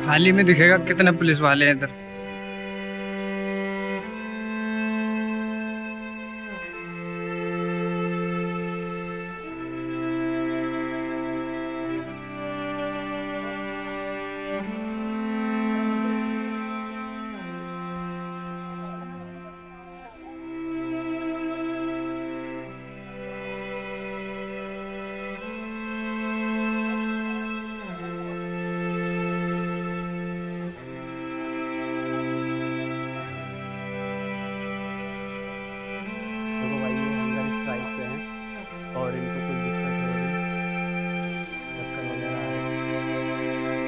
खाली में दिखेगा कितने पुलिस वाले हैं इधर। देखो भाई, ये हंगर स्ट्राइक पे हैं और इनको कुछ दिक्कत हो रही है, चक्कर वगैरह आ रहे हैं।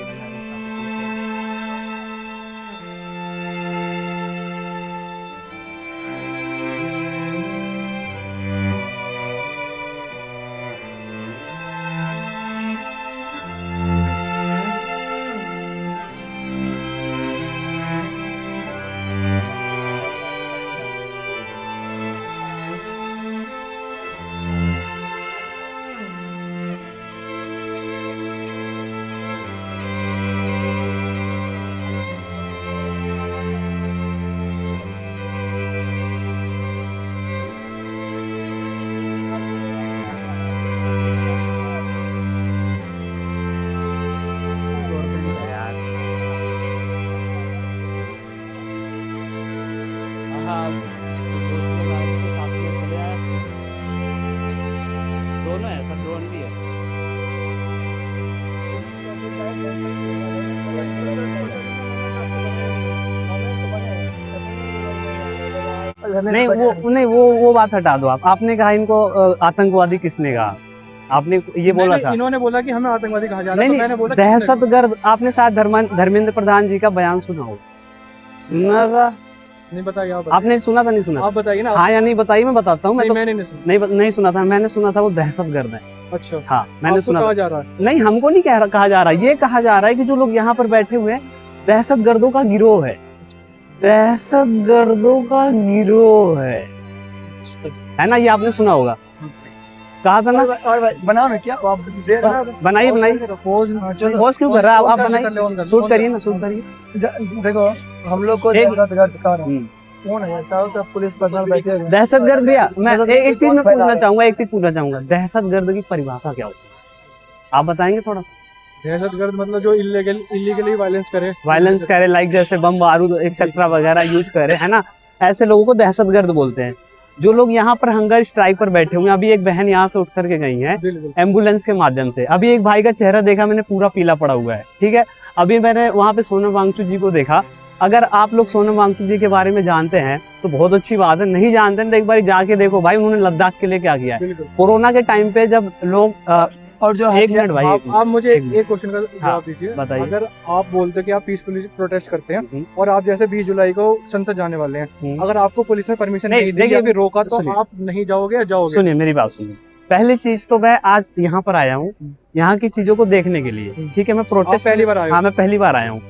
बिहारी काफी गवर्नमेंट है यार। हाँ, दोस्त लोग आए तो साथ में चले आए। दोनों है सर, ड्रोन भी है। नहीं, वो बात हटा दो आप। आपने कहा इनको आतंकवादी किसने कहा? आपने ये बोला था। इन्होंने बोला कि हमें आतंकवादी कहा जा रहा है, नहीं तो मैंने बोला नहीं, किसने? दहशतगर्द। आपने शायद धर्मेंद्र प्रधान जी का बयान सुना हो। सुना था? नहीं बताइए, आप आपने सुना था? नहीं सुना? आप बताइए ना। हाँ या नहीं बताइए, मैं बताता हूँ। मैं नहीं, तो मैंने नहीं सुना। नहीं सुना था। मैंने सुना था वो दहशतगर्द है। अच्छा, हाँ, मैंने आपको सुना कहा था। जा रहा है। नहीं, हमको नहीं कहा जा रहा। ये कहा जा रहा है कि जो लोग यहाँ पर बैठे हुए हैं, दहशतगर्दों का गिरोह है। दहशतगर्दों का गिरोह है ना? ये आपने सुना होगा, कहा था ना। और भाई बनाओ ना, क्या आप दे रहे हो? बनाइए चलो होश क्यों कर रहा है आप? बनाइए, शूट करिए ना, शूट करिए। देखो, हम लोग को एक- दहशतगर्द कहा रहा है। कौन है? चारों तरफ पुलिस प्रशासन बैठे हुए हैं। दहशतगर्द भैया, मैं एक चीज मैं फैला पूछना है। चाहूंगा, एक चीज पूछना चाहूंगा। दहशतगर्द की परिभाषा क्या होती है, आप बताएंगे थोड़ा सा? दहशतगर्द मतलब जो इलीगली वायलेंस करे, वायलेंस करे, लाइक जैसे बम बारूद एक्सेट्रा वगैरह यूज करे, है ना? ऐसे लोगों को दहशतगर्द बोलते हैं। जो लोग यहाँ पर हंगर स्ट्राइक पर बैठे हुए हैं, अभी एक बहन यहाँ से उठ करके गई है बिल्कुल। एम्बुलेंस के माध्यम से। अभी एक भाई का चेहरा देखा मैंने, पूरा पीला पड़ा हुआ है, ठीक है। अभी मैंने वहां पे सोनम वांगचुक जी को देखा। अगर आप लोग सोनम वांगचुक जी के बारे में जानते हैं तो बहुत अच्छी बात है, नहीं जानते हैं तो एक बार जाके देखो भाई, उन्होंने लद्दाख के लिए क्या किया है। बिल्कुल। कोरोना के टाइम पे जब लोग और जो एक मिनट भाई, आप मुझे एक मिनट। एक क्वेश्चन का जवाब दीजिए। बताइए। अगर आप बोलते कि आप पीसफुली प्रोटेस्ट करते हैं हम्म, और आप जैसे 20 जुलाई को संसद जाने वाले हैं, हम्म। अगर आपको पुलिस ने परमिशन नहीं, नहीं दी देखिए, या फिर रोका, तो सुनिए। आप नहीं जाओगे या जाओगे? सुनिए मेरी बात सुनिए। पहली चीज तो मैं आज यहाँ पर आया हूँ यहाँ की चीजों को देखने के लिए, ठीक है। मैं आप प्रोटेस्ट पहली बार आए हो? हाँ, मैं पहली बार आया हूँ।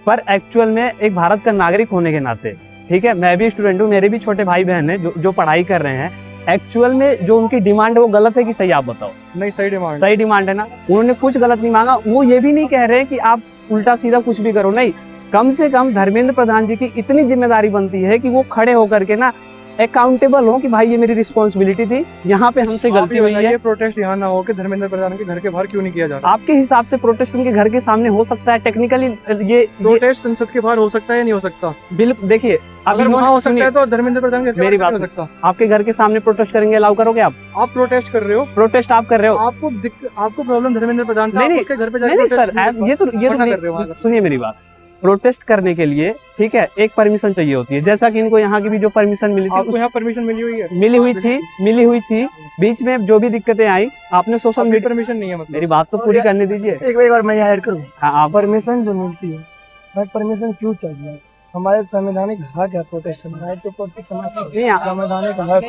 पर एक्चुअल में एक भारत का नागरिक होने के नाते, ठीक है, मैं भी स्टूडेंट हूँ, मेरे भी छोटे भाई बहन है जो पढ़ाई कर रहे हैं। एक्चुअल में जो उनकी डिमांड है वो गलत है कि सही, आप बताओ? नहीं, सही डिमांड। सही डिमांड है ना। उन्होंने कुछ गलत नहीं मांगा। वो ये भी नहीं कह रहे कि आप उल्टा सीधा कुछ भी करो, नहीं। कम से कम धर्मेंद्र प्रधान जी की इतनी जिम्मेदारी बनती है कि वो खड़े होकर के ना अकाउंटेबल हो कि भाई ये मेरी रिस्पॉन्सिबिलिटी थी, यहाँ पे हमसे गलती हुई है। ये प्रोटेस्ट यहाँ ना हो कि धर्मेंद्र प्रधान के घर के बाहर क्यों नहीं किया जा रहा? आपके हिसाब से प्रोटेस्ट उनके घर के सामने हो सकता है? टेक्निकली ये प्रोटेस्ट संसद के बाहर हो सकता है या नहीं हो सकता? बिल्कुल। देखिए, अगर वहाँ हो सकता है तो धर्मेंद्र प्रधान के घर के मेरी बाहर बात नहीं हो सकता। आपके घर के सामने प्रोटेस्ट करेंगे, अलाउ करोगे आप? आप प्रोटेस्ट कर रहे हो, प्रोटेस्ट आप कर रहे हो? आपको प्रॉब्लम धर्मेंद्र प्रधान से, नहीं, आप नहीं, उसके घर पे नहीं जाके सर, protest ये तो मना कर रहे हो। सुनिए मेरी बात। प्रोटेस्ट करने के लिए, ठीक है, एक परमिशन चाहिए होती है। जैसा कि इनको यहाँ की भी जो परमिशन मिली थी, आपको यहाँ परमिशन मिली हुई है? मिली हुई थी। बीच में जो भी दिक्कतें आई, आपने सोशल आपकी मीडिया, परमिशन नहीं है मतलब? मेरी बात तो पूरी करने दीजिए। एक बार मैं यहाँ ऐड करूँ। हाँ, आप परमिशन जो मिलती है, भाई परमिशन क्यों चाहिए? हमारे संवैधानिक हक है प्रोटेस्ट करना, राइट टू प्रोटेस्ट नहीं, आप- संवैधानिक हक।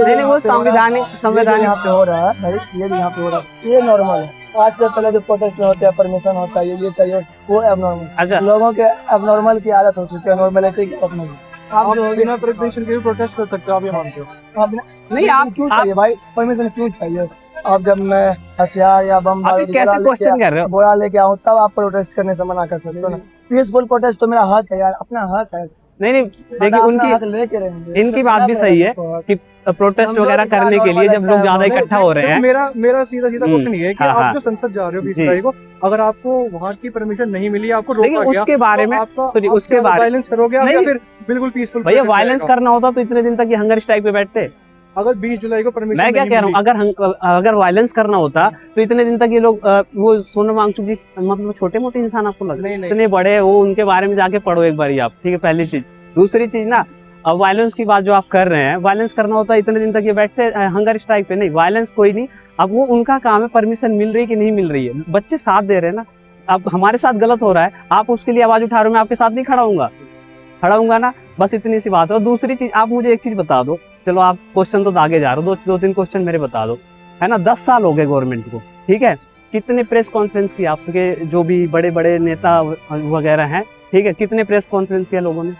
ये नहीं, वो संवैधानिक यहाँ पे हो रहा है भाई, ये जो यहाँ पे हो रहा है ये नॉर्मल है। आज से पहले जो प्रोटेस्ट में होते हैं, परमिशन होता है, ये चाहिए, वो एबनॉर्मल। अच्छा, लोगों के एबनॉर्मल की आदत हो चुकी है, नॉर्मलिटी की आदत नहीं। आप जो बिना परमिशन के भी प्रोटेस्ट कर सकते हो, आप ये मानते हो? आप नहीं, आप क्यों चाहिए भाई? परमिशन क्यों चाहिए? अब जब मैं हथियार या बम आप ये कैसे क्वेश्चन कर रहे हो? गोला लेके आऊँ तब आप प्रोटेस्ट करने से मना कर सकते हो ना। पीसफुल प्रोटेस्ट तो मेरा हक है यार, अपना हक है। नहीं देखिए अपना उनकी हक लेके रहेंगे। इनकी बात भी सही है कि प्रोटेस्ट वगैरह करने के लिए जब लोग ज्यादा इकट्ठा हो रहे हैं। मेरा सीधा क्वेश्चन ये है कि हाँ, हाँ। आप जो संसद जा रहे हो 20 जी। तारीख को, अगर आपको वहाँ की परमिशन नहीं मिली, आपको रोका देखिए गया, उसके बारे तो में आपका सुनिए, उसके बारे वायलेंस करोगे आप या नहीं। फिर बिल्कुल पीसफुल? भैया वायलेंस करना होता तो इतने दिन तक ये हंगर स्ट्राइक पे बैठते। अगर 20 जुलाई को परमिशन मैं क्या कह रहा हूँ, अगर वायलेंस करना होता तो इतने दिन तक ये लोग वो सोनम वांगचुक जी मतलब छोटे मोटे इंसान आपको लग नहीं, नहीं। इतने बड़े हैं, वो उनके बारे में जाके पढ़ो एक बार आप, ठीक है। पहली चीज। दूसरी चीज ना, अब वायलेंस की बात जो आप कर रहे हैं, वायलेंस करना होता है इतने दिन तक ये बैठते हंगर स्ट्राइक पे। नहीं, वायलेंस कोई नहीं। अब वो उनका काम है, परमिशन मिल रही है कि नहीं मिल रही है, बच्चे साथ दे रहे हैं ना। अब हमारे साथ गलत हो रहा है, आप उसके लिए आवाज उठा रहे हो, मैं आपके साथ नहीं खड़ा हूँगा ना, बस इतनी सी बात है। और दूसरी चीज, आप मुझे एक चीज बता दो, चलो आप क्वेश्चन तो आगे जा रहे हो, दो तीन क्वेश्चन मेरे बता दो, है ना। 10 साल हो गए गवर्नमेंट को, ठीक है। कितने प्रेस कॉन्फ्रेंस की आपके जो भी बड़े बड़े नेता वगैरह हैं, ठीक है, कितने प्रेस कॉन्फ्रेंस किया लोगों ने,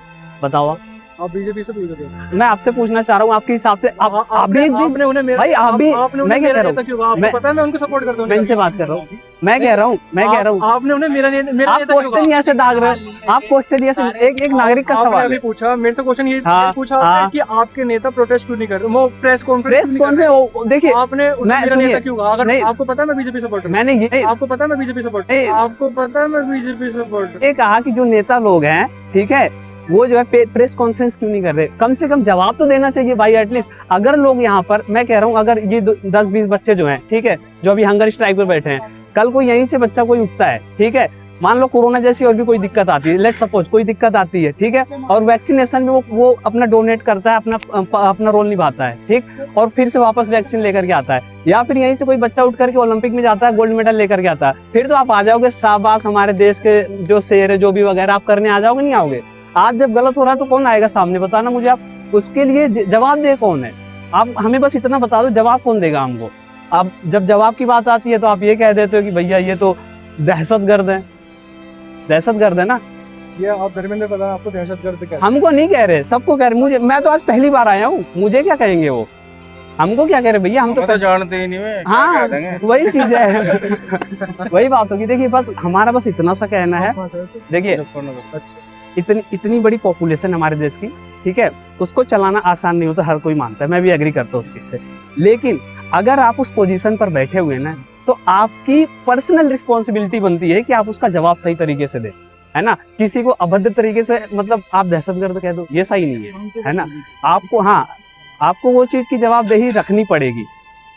बताओ आप बीजेपी से पूछ रहे हो? मैं आपसे पूछना चाह रहा हूँ आपके हिसाब से आप भी एक दिन आपने उन्हें मेरा भाई आप भी मैं क्या कह रहा हूँ, आपको पता है मैं उनको सपोर्ट करता हूँ। मैं इनसे बात कर रहा हूँ, मैं कह रहा हूँ आपने उन्हें मेरा आप क्वेश्चन यहाँ से दाग रहे हो, आप क्वेश्चन यहाँ से एक नागरिक का सवाल अभी है। पूछा मेरे से क्वेश्चन ये हाँ, पूछा हाँ। आपने कि आपके नेता प्रोटेस्ट क्यों नहीं कर रहे, वो प्रेस कॉन्फ्रेंस देखिए आपने मैं मेरा सुनिए नेता क्यों कहा? अगर नहीं, आपको पता है मैं बीजेपी सपोर्ट करता हूं, मैंने ये आपको पता है मैं बीजेपी सपोर्ट नहीं, आपको पता है मैं बीजेपी सपोर्ट ये कहा कि जो नेता लोग हैं, ठीक है, वो जो है प्रेस कॉन्फ्रेंस क्यों नहीं कर रहे। कम से कम जवाब तो देना चाहिए भाई एटलीस्ट। अगर लोग यहाँ पर, मैं कह रहा हूँ, अगर ये 10-20 बच्चे जो हैं, ठीक है, जो अभी हंगर स्ट्राइक पर बैठे हैं, कल को यहीं से बच्चा कोई उठता है, ठीक है, मान लो कोरोना जैसी और भी कोई दिक्कत आती है, लेट सपोज कोई दिक्कत आती है, ठीक है, और वैक्सीनेशन में वो अपना डोनेट करता है, अपना रोल निभाता है, ठीक, और फिर से वापस वैक्सीन लेकर के आता है, या फिर यहीं से कोई बच्चा उठ करके ओलंपिक में जाता है, गोल्ड मेडल लेकर के आता है, फिर तो आप आ जाओगे शाबाश हमारे देश के जो शेर है जो भी वगैरह आप करने आ जाओगे, नहीं आओगे। आज जब गलत हो रहा है तो कौन आएगा सामने, बताना मुझे आप। उसके लिए जवाब दे कौन है, आप हमें बस इतना बता दो, जवाब कौन देगा हमको। अब जब जवाब की बात आती है तो आप ये कह देते हो कि भैया ये तो दहशतगर्द है ना। ये आप धर्मेंद्र प्रधान आपको दहशतगर्द कहते हैं? हमको नहीं कह रहे, सबको कह रहे। मुझे, मैं तो आज पहली बार आया हूँ, मुझे क्या कहेंगे वो, हमको क्या कह रहे भैया, हम तो जानते ही नहीं। हाँ वही चीज है वही बात होगी। देखिए बस हमारा बस इतना सा कहना है, देखिए इतनी बड़ी पॉपुलेशन हमारे देश की, ठीक है, उसको चलाना आसान नहीं होता, हर कोई मानता है, मैं भी एग्री करता हूँ उस चीज से। लेकिन अगर आप उस पोजीशन पर बैठे हुए ना, तो आपकी पर्सनल रिस्पॉन्सिबिलिटी बनती है कि आप उसका जवाब सही तरीके से दें, है ना। किसी को अभद्र तरीके से मतलब आप दहशतगर्द कह दो, ये सही नहीं है ना। आपको, हाँ, आपको वो चीज की जवाबदेही रखनी पड़ेगी।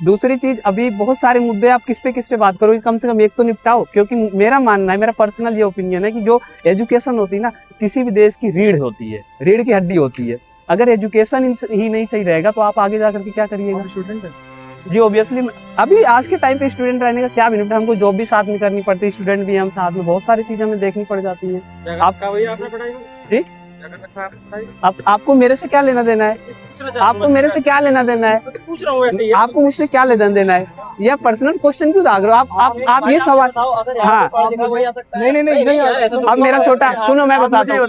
दूसरी चीज, अभी बहुत सारे मुद्दे आप किस पे बात करोगे, कम से कम एक तो निपटाओ। क्योंकि मेरा मानना है, मेरा पर्सनल ये ओपिनियन है कि जो एजुकेशन होती है ना, किसी भी देश की रीढ़ होती है, रीढ़ की हड्डी होती है। अगर एजुकेशन ही नहीं सही रहेगा तो आप आगे जाकर के क्या करिएगा। स्टूडेंट है जी ऑब्वियसली, अभी आज के टाइम पे स्टूडेंट रहने का क्या बेनिफिट, हमको जॉब भी साथ में करनी पड़ती है, स्टूडेंट भी हम साथ में, बहुत सारी चीजें हमें देखनी पड़ जाती है। आपका भैया आपने पढ़ाई जी, आपको मेरे से क्या लेना देना है, आपको मेरे से क्या लेना देना है, पूछ रहा हूँ वैसे ही। आपको मुझसे क्या लेना देना है, यह पर्सनल क्वेश्चन क्यों दाग रहे हो आप ये सवाल। हाँ नहीं अब मेरा छोटा, सुनो मैं बताता हूँ,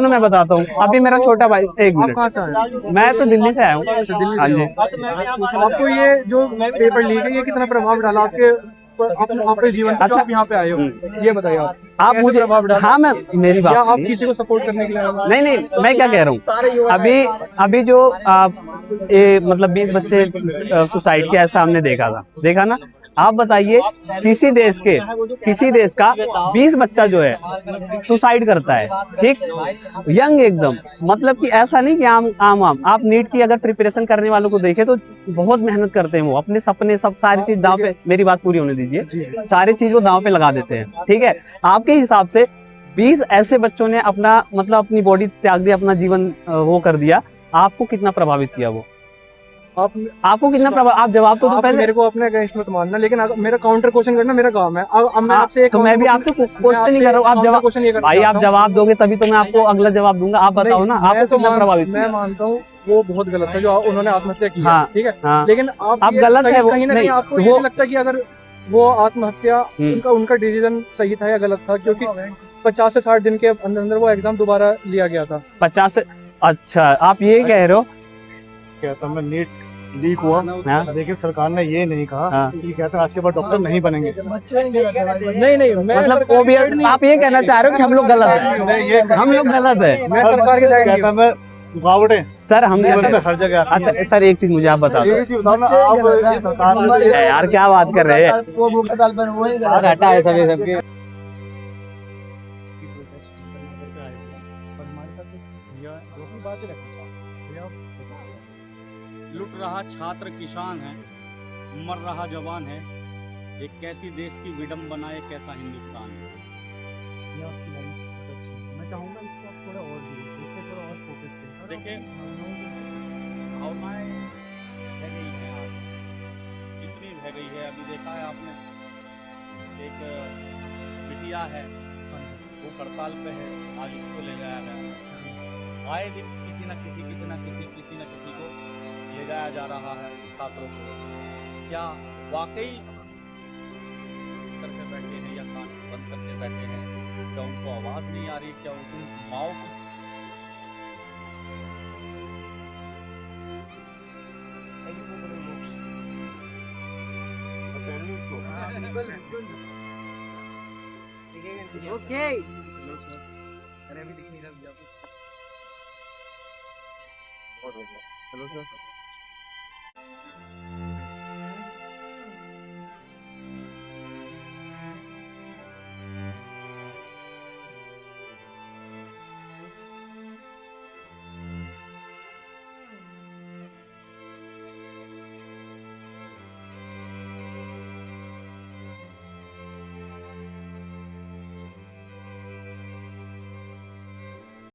मैं बताता हूँ। अभी मेरा छोटा भाई, एक आप मिनट, कहाँ से आए? मैं तो दिल्ली से आया हूँ। दिल्ली हाँ से जी। हो। आपको ये जो पेपर लीक है, ये कितना प्रभाव डाला आपके जीवन पर, जो आप यहाँ पे आए हो, ये बताइए आप कैसे मुझे, प्रभाव डाला? हाँ मैं, मेरी बात या आप सुनिए। किसी को सपोर्ट करने के लिए आए हो? नहीं मैं क्या कह रहा हूँ, अभी जो ये मतलब 20 बच्चे सुसाइड के, ऐसा हमने देखा ना। आप बताइए किसी देश का 20 बच्चा जो है सुसाइड करता है, ठीक, यंग एकदम, मतलब कि ऐसा नहीं कि आम आप नीट की अगर प्रिपरेशन करने वालों को देखें तो बहुत मेहनत करते हैं, वो अपने सपने सब सारी चीज दांव पे, मेरी बात पूरी होने दीजिए, सारी चीज वो दांव पे लगा देते हैं, ठीक है। आपके हिसाब से 20 ऐसे बच्चों ने अपना मतलब अपनी बॉडी त्याग दी, अपना जीवन वो कर दिया, आपको कितना प्रभावित किया वो, आपको कितना प्रभाव, आप जवाब तो पहले। मेरे को अपने अगेंस्ट मत मानना, लेकिन मेरा काउंटर क्वेश्चन करना मेरा काम है। अब मैं आपसे तो मैं भी आपसे क्वेश्चन नहीं कर रहा हूँ, आप जवाब, भाई आप जवाब दोगे तभी तो मैं आपको अगला जवाब दूंगा। आप बताओ ना, आपको कितना प्रभावित किया। मैं मानता हूँ वो बहुत गलत है जो उन्होंने आत्महत्या की, हाँ, ठीक है, हाँ, लेकिन आप गलत है वो, कहीं ना कहीं आपको ये लगता है कि अगर वो आत्महत्या, उनका डिसीजन सही था या गलत था? क्योंकि 50 से 60 दिन के अंदर वो एग्जाम दोबारा लिया गया था। 50 से, अच्छा आप ये कह रहे हो, क्या था, मैं नीट लीक हुआ, हाँ। लेकिन सरकार ने ये नहीं कहा हाँ। कि कहते हैं आज के बाद डॉक्टर नहीं बनेंगे। बच्चे ही गलत है भाई। नहीं नहीं, मैं मतलब सरकार वो भी की साइड नहीं- आप ये कहना चाह रहे हो कि हम लोग गलत हैं, मैं ये हम लोग गलत है। मैं सरकार की साइड कहता मैं रुकावटें सर हम जीवन में हर जगह आती अच्छा सर एक चीज मुझे आप बता हैं। दो ये चीज बताओ ना, बच्चे ही आप गलत है। ये सरकार हमारे ने घर यार क्या बात कर रहे हैं। वो भूख हड़ताल पर वही गलत है। हटा है सभी सबके लुट रहा छात्र किसान है, मर रहा जवान है, एक कैसी देश की विडंबना, एक कैसा हिंदुस्तान है। मैं चाहूंगा इसको आप थोड़ा और इस पे थोड़ा और फोकस करें। देखिए भावनाएं बह गई हैं आज, कितनी बह गई है। अभी देखा है आपने, एक बिटिया है वो हड़ताल पे है, आज उसको ले जाया गया। आए दिन किसी न किसी को ले जाया जा रहा है छात्रों को। क्या वाकई करके बैठे हैं या कान बंद करके बैठे हैं? क्या उनको आवाज़ नहीं आ रही? क्या उनकी माओ की ओके हेलो सर।